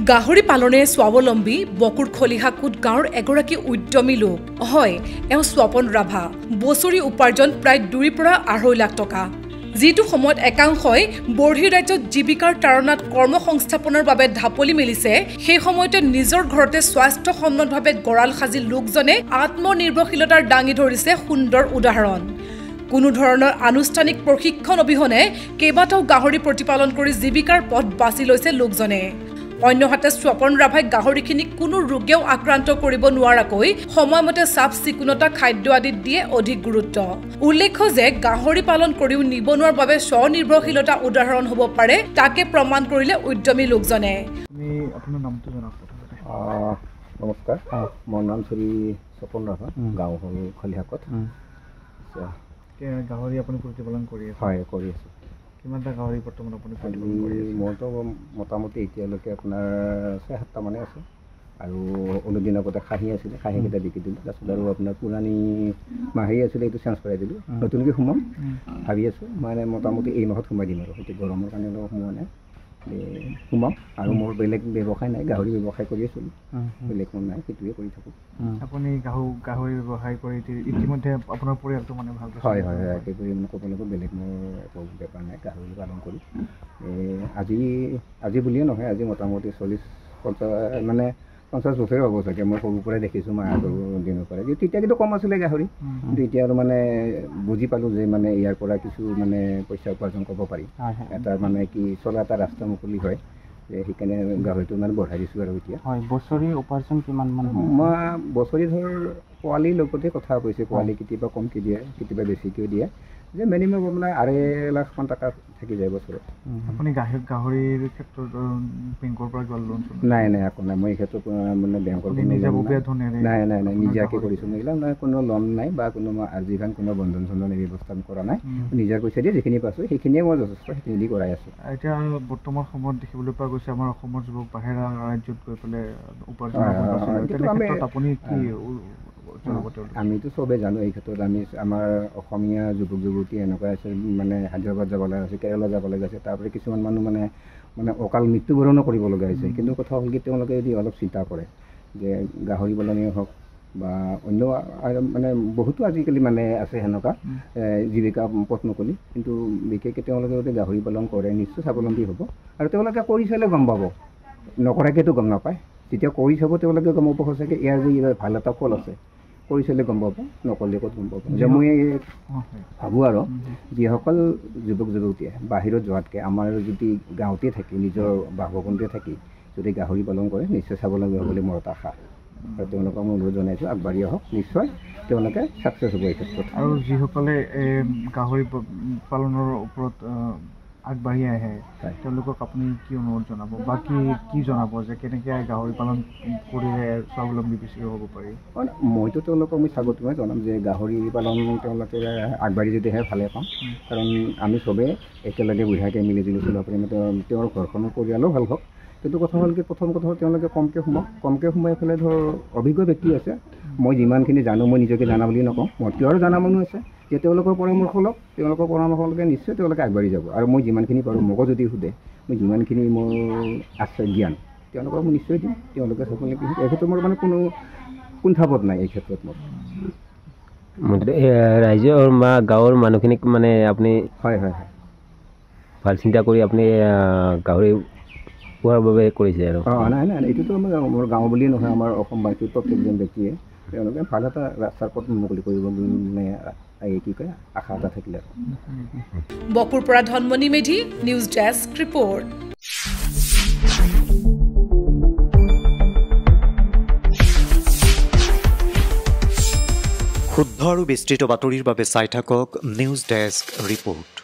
গাহৰি পালনে স্বাৱলম্বী বকুৰ খলিহাকুট গাঁৱৰ এগৰাকী উদ্যমী লোক হয় এওঁ স্বপন ৰাভা বছৰি উপাৰ্জন প্ৰায় 2 পৰা 2.5 লাখ টকা যিটো সময়ত একাংশই বৰ্হি ৰাজ্যত জীৱিকাৰ তাৰণাত কৰ্মসংস্থাপনৰ বাবে ঢাপলি মেলিছে সেই সময়তে নিজৰ ঘৰতে স্বাস্থ্যসন্মতভাৱে গৰাল সাজি লোকজনে আত্মনিৰ্ভৰশীলতাৰ দাঙি ধৰিছে সুন্দৰ উদাহৰণ কোনো ধৰণৰ আনুষ্ঠানিক প্ৰশিক্ষণ অবিহনে কেইবাটাও গাহৰি প্ৰতিপালন কৰি জীৱিকাৰ পথ বাছি লৈছে লোকজনে অন্যহাতে স্বপন ৰাভাই গাহৰিখিনিক কোনো ৰোগেও আক্ৰান্ত কৰিব নোৱাৰাকৈ সময়মতে চাফ চিকুণতা খাদ্য আদি দিয়ে অধিক গুৰুত্ব উল্লেখ্য যে গাহৰি পালন কৰিও নিবনুৱাৰ বাবে স্বনিৰ্ভৰশীলতা উদাহৰণ হ'ব পাৰে তাকে প্ৰমাণ কৰিলে উদ্যমী লোকজনে আপোনাৰ নামটো জনাওক নমস্কাৰ মোৰ নাম শ্ৰী স্বপন ৰাভা গাঁও হ'ল খলিহাকত গাহৰি আপুনি প্ৰতিপালন কৰি আছে হয় কৰি আছোঁ কিমানটা গাহৰি বৰ্তমান আপুনি মোৰতো মোটামুটি এতিয়ালৈকে আপোনাৰ 6-7টা মানে আছে আৰু অনুদিন আগতে খাহী আছিলে খাহীকেইটা বিকি দিলোঁ তাৰপিছত আৰু আপোনাৰ পুৰণি মাহী আছিলে এইটো চেঞ্জ কৰাই দিলোঁ নতুনকৈ সোমাম ভাবি আছোঁ মানে মোটামুটি এই মাহত সোমাই দিম আৰু সেইটো গৰমৰ কাৰণে অলপ সোমোৱা নাই সোমাম আৰু মোৰ বেলেগ ব্যৱসায় নাই গাহৰি ব্যৱসায় কৰি আছোঁ বেলেগ মোৰ নাই সেইটোৱে কৰি থাকোঁ আপুনি গাহৰি ব্যৱসায় কৰি ইতিমধ্যে আপোনাৰ পৰিয়ালটো মানে ভালকৈ হয় হয় হয় একেবাৰে মানে ক'ব লাগিব বেলেগ মোৰ একো বেপাৰ নাই গাহৰি পালন কৰি আজি বুলিয়ে নহয় আজি মোটামুটি 40-50 মানে 50 বছৰে হ'ব চাগে মই সৰুৰ পৰাই দেখিছোঁ মই আগৰ দিনৰ পৰাই তেতিয়া কিন্তু কম আছিলে গাহৰি কিন্তু এতিয়া আৰু মানে বুজি পালোঁ যে মানে ইয়াৰ পৰা কিছু মানে পইচা উপাৰ্জন কৰিব পাৰি এটা মানে কি চলা এটা ৰাস্তা মুকলি হয় যে সেইকাৰণে গাহৰিটো মানে বঢ়াই দিছোঁ আৰু এতিয়া হয় বছৰি উপাৰ্জন কিমান মান মই বছৰি ধৰ পোৱালিৰ লগতে কথা কৈছে পোৱালি কেতিয়াবা কমকৈ দিয়ে কেতিয়াবা বেছিকৈ দিয়ে যে মিনিমাম আপোনাৰ 2.5 লাখ মান টকা থাকি যায় বছৰত আপুনি গাহৰিৰ ক্ষেত্ৰত বেংকৰ পৰা লোন নাই একো নাই মই এই ক্ষেত্ৰত মানে বেংকৰ নাই নিজাকৈ কৰিছোঁ মহিলা নাই কোনো লোন নাই বা কোনো মই আৰ্জিভান কোনো বন্ধন চন্ধন এই ব্যৱস্থা কৰা নাই নিজা পইচা দিয়ে যিখিনি পাইছোঁ সেইখিনিয়ে মই যথেষ্ট সেইখিনি দি কৰাই আছোঁ এতিয়া বৰ্তমান সময়ত দেখিবলৈ পোৱা গৈছে আমাৰ অসমৰ যুৱক বাহিৰা ৰাজ্যত গৈ পেলাই উপাৰ্জন আপুনি কি আমিতো চবেই জানো এই ক্ষেত্ৰত আমি আমাৰ অসমীয়া যুৱক যুৱতী এনেকুৱা আছে মানে হায়দৰাবাদ যাব লগা হৈছে কেৰেলা যাব লগা হৈছে তাৰপৰা কিছুমান মানুহ মানে অকাল মৃত্যুবৰণো কৰিব লগা হৈছে কিন্তু কথা হ'ল কি তেওঁলোকে যদি অলপ চিন্তা কৰে যে গাহৰি পালনেই হওক বা অন্য মানে বহুতো আজিকালি মানে আছে সেনেকুৱা জীৱিকা পথ মুকলি কিন্তু বিশেষকৈ তেওঁলোকে যদি গাহৰি পালন কৰে নিশ্চয় স্বাৱলম্বী হ'ব আৰু তেওঁলোকে কৰি চালে গম পাব নকৰাকৈতো গম নাপায় যেতিয়া কৰি চাব তেওঁলোকে গম পাব সঁচাকৈ ইয়াৰ যে ভাল এটা ফল আছে কৰি চালে গম পাব নকৰিলে ক'ত গম পাব যে মই ভাবোঁ আৰু যিসকল যুৱক যুৱতীয়ে বাহিৰত যোৱাতকৈ আমাৰ যদি গাঁৱতে থাকি নিজৰ বাসভৱনতে থাকি যদি গাহৰি পালন কৰে নিশ্চয় স্বাৱলম্বী হ'বলৈ মোৰ এটা আশা আৰু তেওঁলোকক মই অনুৰোধ জনাইছোঁ আগবাঢ়ি আহক নিশ্চয় তেওঁলোকে ছাকচেছ হ'ব এই ক্ষেত্ৰত আৰু যিসকলে গাহৰি পালনৰ ওপৰত আগবাঢ়ি আহে তেওঁলোকক আপুনি কি অনুৰোধ জনাব বা কি জনাব যে কেনেকৈ গাহৰি পালন কৰিলে স্বাৱলম্বী বেছিকৈ হ'ব পাৰি মইতো তেওঁলোকক মই স্বাগতমে জনাম যে গাহৰি পালন তেওঁলোকে আগবাঢ়ি যদিহে ভালে পাম কাৰণ আমি চবেই একেলগে বঢ়িয়াকৈ মিলিজুলি চলিব পাৰিম তেওঁৰ ঘৰখনৰ পৰিয়ালো ভাল হওক কিন্তু কথা হ'ল কি প্ৰথম কথা হ'ল তেওঁলোকে কমকৈ সোমাই পেলাই ধৰ অভিজ্ঞ ব্যক্তি আছে মই যিমানখিনি জানো মই নিজকে জানা বুলি নকওঁ মতকৈ আৰু জানা মানুহ আছে যে তেওঁলোকৰ পৰামৰ্শ লওক তেওঁলোকৰ পৰামৰ্শলৈকে নিশ্চয় তেওঁলোকে আগবাঢ়ি যাব আৰু মই যিমানখিনি পাৰোঁ মোকো যদি সোধে মই যিমানখিনি মোৰ আছে জ্ঞান তেওঁলোকক মই নিশ্চয় দিম তেওঁলোকে স্বাৱলম্বী এই ক্ষেত্ৰত মোৰ মানে কোনো কুণ্ঠাবোধ নাই এই ক্ষেত্ৰত মোৰ ৰাইজৰ বা গাঁৱৰ মানুহখিনিক মানে আপুনি হয় ভাল চিন্তা কৰি আপুনি গাহৰি পোৱাৰ বাবে কৰিছে আৰু নাই এইটোতো মোৰ গাঁও বুলিয়ে নহয় আমাৰ অসমবাসীৰ প্ৰত্যেকজন ব্যক্তিয়ে তেওঁলোকে ভাল এটা ৰাস্তাৰ পথ মুকলি কৰিব মানে কি কয় আশা এটা থাকিলে বকুৰ পৰা Dhanmoni Medhi news desk report শুদ্ধ আৰু বিস্তৃত বাতৰিৰ বাবে চাই থাকক নিউজ ডেস্ক ৰিপৰ্ট।